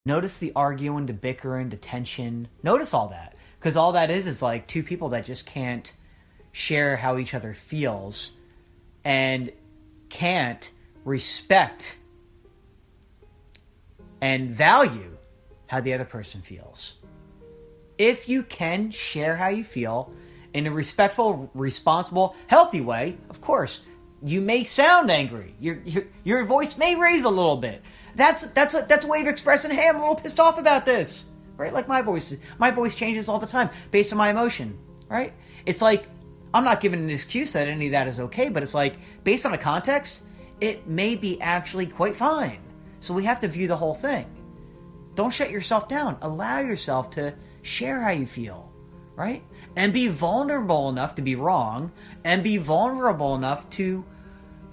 Notice the arguing, the bickering, the tension. Notice all that. Because all that is like two people that just can't share how each other feels and can't respect and value how the other person feels. If you can share how you feel in a respectful, responsible, healthy way, of course, you may sound angry. Your voice may raise a little bit. That's a way of expressing, hey, I'm a little pissed off about this, right? Like my voice changes all the time based on my emotion, right? It's like, I'm not giving an excuse that any of that is okay, but it's like, based on the context, it may be actually quite fine. So we have to view the whole thing. Don't shut yourself down. Allow yourself to share how you feel, right? And be vulnerable enough to be wrong, and be vulnerable enough to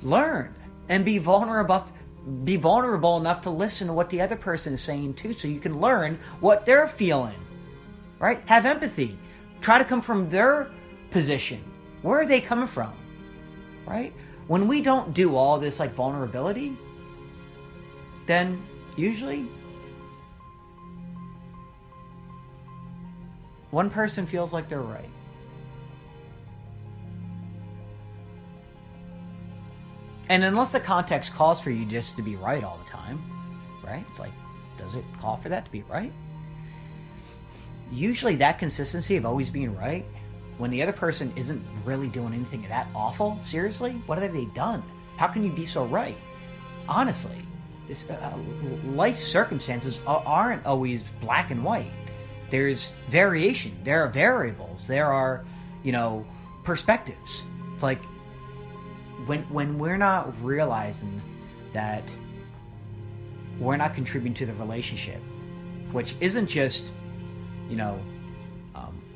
learn, and be vulnerable enough to listen to what the other person is saying too, so you can learn what they're feeling, right? Have empathy. Try to come from their position. Where are they coming from, right? When we don't do all this like vulnerability, then usually one person feels like they're right. And unless the context calls for you just to be right all the time, right? It's like, does it call for that to be right? Usually that consistency of always being right, when the other person isn't really doing anything that awful, seriously, what have they done? How can you be so right? Honestly, life circumstances aren't always black and white. There's variation. There are variables. There are, perspectives. It's like when we're not realizing that we're not contributing to the relationship, which isn't just,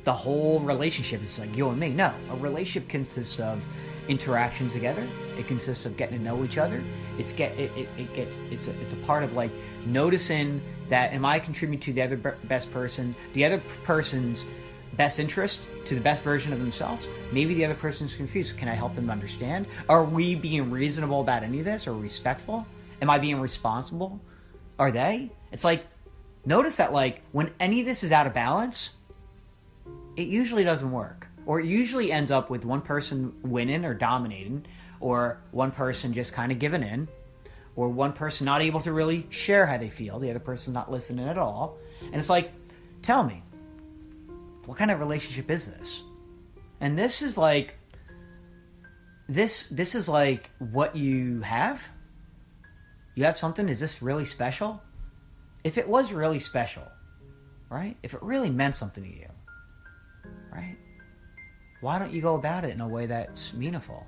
the whole relationship. It's like you and me. No, a relationship consists of interactions together. It consists of getting to know each other. It's a part of like noticing that am I contributing to the other best person, the other person's best interest, to the best version of themselves. Maybe the other person's confused. Can I help them understand? Are we being reasonable about any of this? Or respectful? Am I being responsible? Are they? It's like, notice that like when any of this is out of balance, it usually doesn't work. Or it usually ends up with one person winning or dominating, or one person just kind of giving in, or one person not able to really share how they feel, the other person's not listening at all. And it's like, tell me, what kind of relationship is this? And this is like, this is like what you have? You have something? Is this really special? If it was really special, right? If it really meant something to you, right? Why don't you go about it in a way that's meaningful?